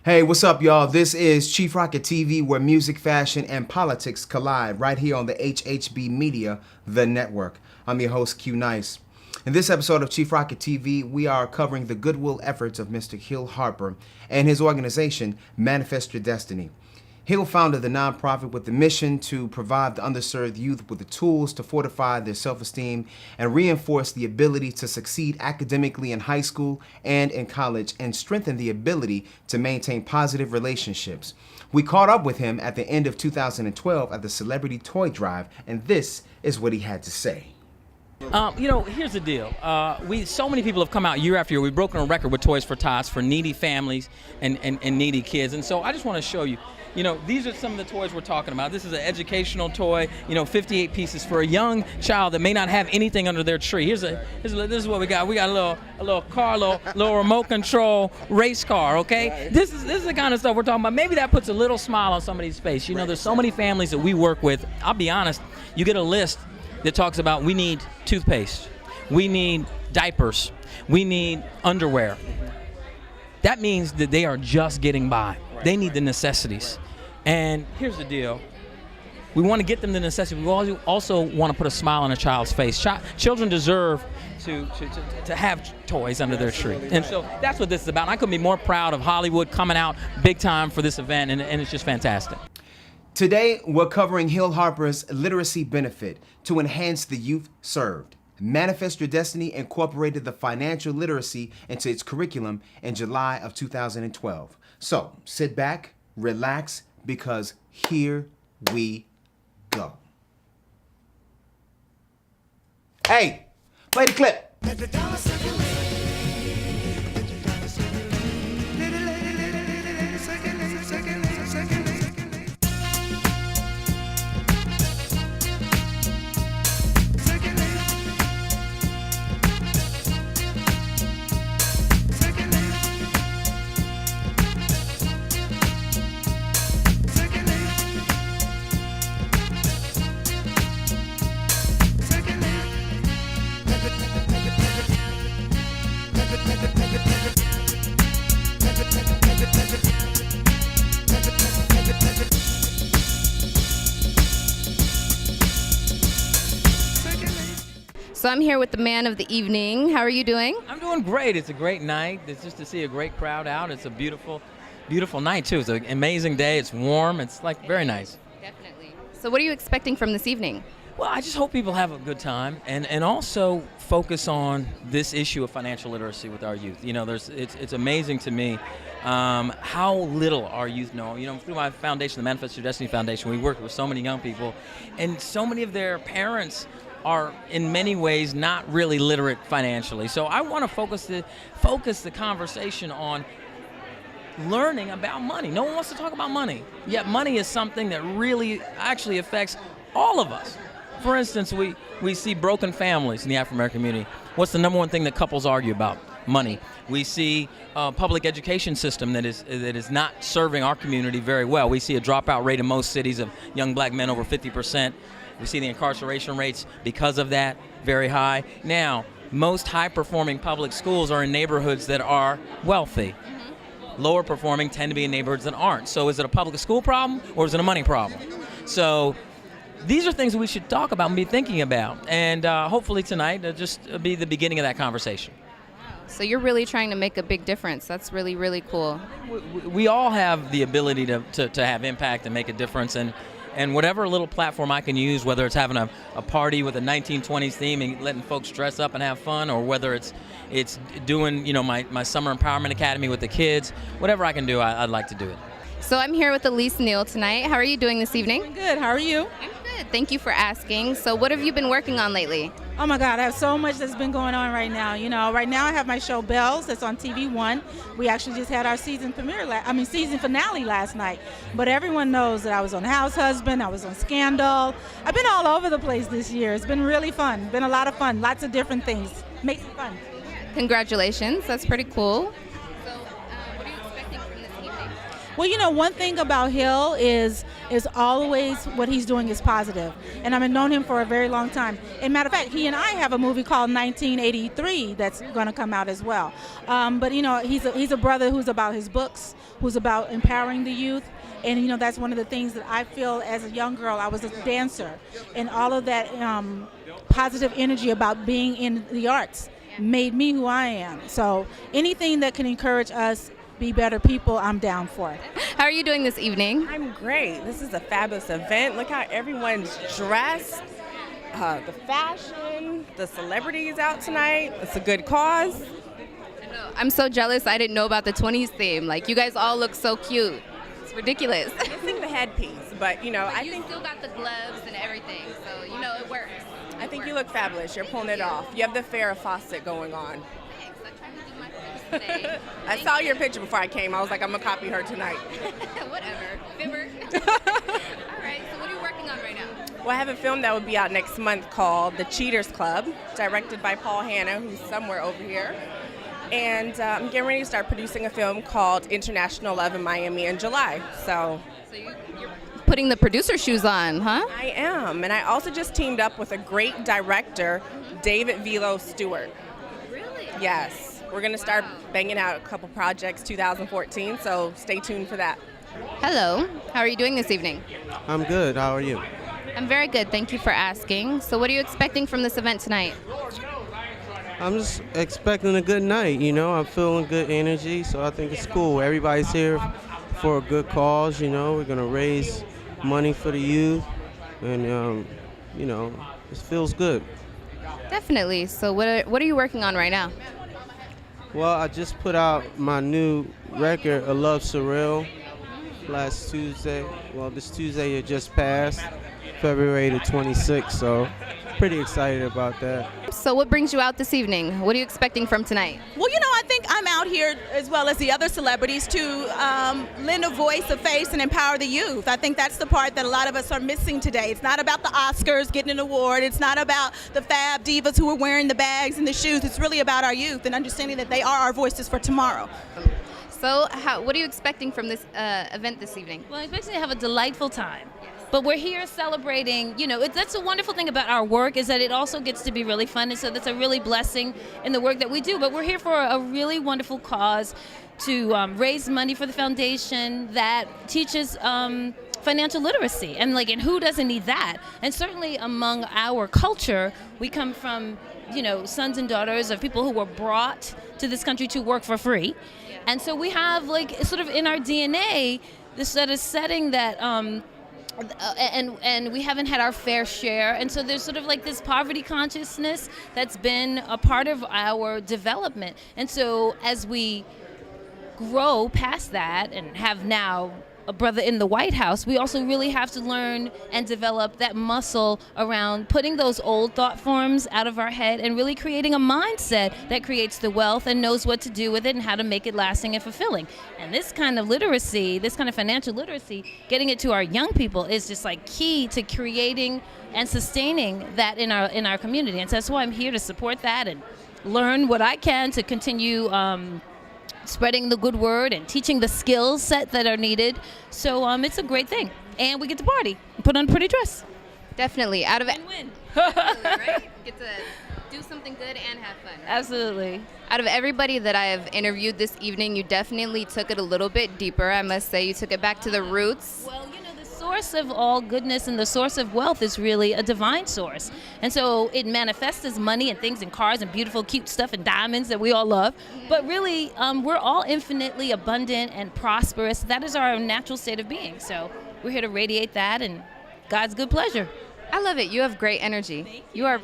Hey, what's up, y'all? This is Chief Rocka TV, where music, fashion, and politics collide right here on the HHB Media, the network. I'm your host, Q Nice. In this episode of Chief Rocka TV, we are covering the goodwill efforts of Mr. Hill Harper and his organization, Manifest Your Destiny. Hill founded the nonprofit with the mission to provide the underserved youth with the tools to fortify their self-esteem and reinforce the ability to succeed academically in high school and in college, and strengthen the ability to maintain positive relationships. We caught up with him at the end of 2012 at the Celebrity Toy Drive, and this is what he had to say. Here's the deal. So many people have come out year after year. We've broken a record with Toys for Tots for needy families and needy kids. And so I just want to show you, these are some of the toys we're talking about. This is an educational toy, 58 pieces for a young child that may not have anything under their tree. This is what we got. We got a little car, little remote control race car, okay? Right. This is the kind of stuff we're talking about. Maybe that puts a little smile on somebody's face. There's so many families that we work with. I'll be honest, you get a list that talks about we need toothpaste, we need diapers, we need underwear. That means that they are just getting by. They need the necessities. And here's the deal. We want to get them the necessities. We also want to put a smile on a child's face. Children deserve to have toys under their tree. And so that's what this is about. And I couldn't be more proud of Hollywood coming out big time for this event, and it's just fantastic. Today, we're covering Hill Harper's literacy benefit to enhance the youth served. Manifest Your Destiny incorporated the financial literacy into its curriculum in July of 2012. So, sit back, relax, because here we go. Hey, play the clip. So I'm here with the man of the evening. How are you doing? I'm doing great. It's a great night. It's just to see a great crowd out. It's a beautiful, beautiful night too. It's an amazing day. It's warm. It's very nice. Definitely. So what are you expecting from this evening? Well, I just hope people have a good time and also focus on this issue of financial literacy with our youth. It's amazing to me how little our youth know. Through my foundation, the Manifest Your Destiny Foundation, we work with so many young people, and so many of their parents are in many ways not really literate financially. So I want to focus the conversation on learning about money. No one wants to talk about money, yet money is something that really actually affects all of us. For instance, we see broken families in the African American community. What's the number one thing that couples argue about? Money. We see a public education system that is not serving our community very well. We see a dropout rate in most cities of young black men over 50%. We see the incarceration rates because of that very high. Now, most high-performing public schools are in neighborhoods that are wealthy. Lower performing tend to be in neighborhoods that aren't. So is it a public school problem or is it a money problem? So these are things that we should talk about and be thinking about. And hopefully tonight will just be the beginning of that conversation. So you're really trying to make a big difference. That's really, really cool. We all have the ability to have impact and make a difference. And whatever little platform I can use, whether it's having a party with a 1920s theme and letting folks dress up and have fun, or whether it's doing my Summer Empowerment Academy with the kids, whatever I can do, I'd like to do it. So I'm here with Elise Neal tonight. How are you doing this evening? I'm good. How are you? I'm good. Thank you for asking. So what have you been working on lately? Oh my God, I have so much that's been going on right now. Right now I have my show Bells that's on TV1. We actually just had our season finale last night. But everyone knows that I was on House Husband, I was on Scandal. I've been all over the place this year. It's been really fun. Been a lot of fun. Lots of different things. Makes it fun. Congratulations. That's pretty cool. So what are you expecting from this evening? Well, one thing about Hill is is always what he's doing is positive. And I've known him for a very long time. And matter of fact, he and I have a movie called 1983 that's going to come out as well. But you know, he's a brother who's about his books, who's about empowering the youth. And you know, that's one of the things that I feel as a young girl. I was a dancer, and all of that positive energy about being in the arts made me who I am. So anything that can encourage us be better people, I'm down for. How are you doing this evening? I'm great. This is a fabulous event. Look how everyone's dressed. The fashion, the celebrities out tonight. It's a good cause. I'm so jealous I didn't know about the 20s theme. Like, you guys all look so cute. It's ridiculous. Missing the headpiece, but you know, But I you think still got the gloves and everything, so you know it works. I think you look fabulous. You're pulling it off. You have the Farrah Fawcett going on. Thanks. I tried to do my best today. I saw your picture before I came. I was like, I'm gonna copy her tonight. Whatever. Fibber. All right. So what are you working on right now? Well, I have a film that will be out next month called The Cheaters Club, directed by Paul Hanna, who's somewhere over here. And I'm getting ready to start producing a film called International Love in Miami in July. So You're putting the producer shoes on, huh? I am. And I also just teamed up with a great director, David Velo Stewart. Really? Yes. We're going to start banging out a couple projects 2014, so stay tuned for that. Hello. How are you doing this evening? I'm good. How are you? I'm very good. Thank you for asking. So what are you expecting from this event tonight? I'm just expecting a good night, you know. I'm feeling good energy, so I think it's cool. Everybody's here for a good cause, you know. We're going to raise money for the youth, and, you know, it feels good. Definitely. So what are you working on right now? Well, I just put out my new record, A Love Surreal, last Tuesday. Well, this Tuesday it just passed, February the 26th, so pretty excited about that. So what brings you out this evening? What are you expecting from tonight? Well, you know, I think I'm out here, as well as the other celebrities, to lend a voice, a face, and empower the youth. I think that's the part that a lot of us are missing today. It's not about the Oscars getting an award. It's not about the fab divas who are wearing the bags and the shoes. It's really about our youth and understanding that they are our voices for tomorrow. So what are you expecting from this event this evening? Well, I'm expecting to have a delightful time. But we're here celebrating, you know, that's a wonderful thing about our work is that it also gets to be really fun. And so that's a really blessing in the work that we do. But we're here for a really wonderful cause to raise money for the foundation that teaches financial literacy. And who doesn't need that? And certainly among our culture, we come from, you know, sons and daughters of people who were brought to this country to work for free. And so we have sort of in our DNA this sort of setting that and we haven't had our fair share, and so there's sort of this poverty consciousness that's been a part of our development. And so as we grow past that and have now a brother in the White House, we also really have to learn and develop that muscle around putting those old thought forms out of our head and really creating a mindset that creates the wealth and knows what to do with it and how to make it lasting and fulfilling. And this kind of literacy, this kind of financial literacy, getting it to our young people is just key to creating and sustaining that in our community. And so that's why I'm here to support that and learn what I can to continue spreading the good word and teaching the skills set that are needed. So it's a great thing. And we get to party, put on a pretty dress. Definitely. Out of it. Win. Right? Get to do something good and have fun. Absolutely. Out of everybody that I have interviewed this evening, you definitely took it a little bit deeper. I must say, you took it back to the roots. Well, you know, the source of all goodness and the source of wealth is really a divine source. And so it manifests as money and things and cars and beautiful, cute stuff and diamonds that we all love. But really, we're all infinitely abundant and prosperous. That is our natural state of being. So we're here to radiate that and God's good pleasure. I love it. You have great energy. You are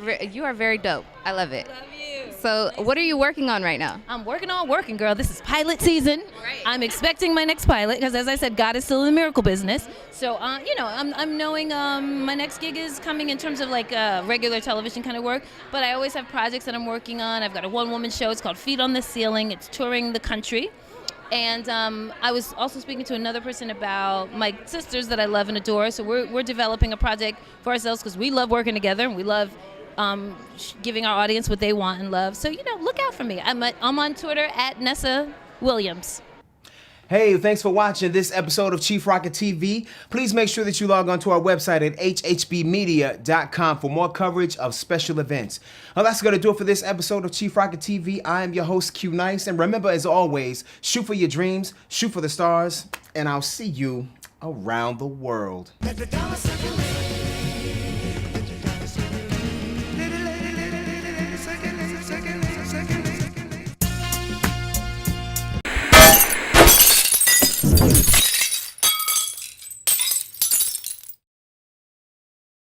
very dope. I love it. Love you. So what are you working on right now? I'm working, girl. This is pilot season. Right. I'm expecting my next pilot because, as I said, God is still in the miracle business. So, you know, I'm knowing my next gig is coming in terms of regular television kind of work. But I always have projects that I'm working on. I've got a one-woman show. It's called Feet on the Ceiling. It's touring the country. And I was also speaking to another person about my sisters that I love and adore. So we're developing a project for ourselves because we love working together and we love giving our audience what they want and love. So, you know, look out for me. I'm on Twitter at Nessa Williams. Hey, thanks for watching this episode of Chief Rocka TV. Please make sure that you log on to our website at hhbmedia.com for more coverage of special events. Well, that's going to do it for this episode of Chief Rocka TV. I am your host, Q Nice. And remember, as always, shoot for your dreams, shoot for the stars, and I'll see you around the world. Let the dollar circulate.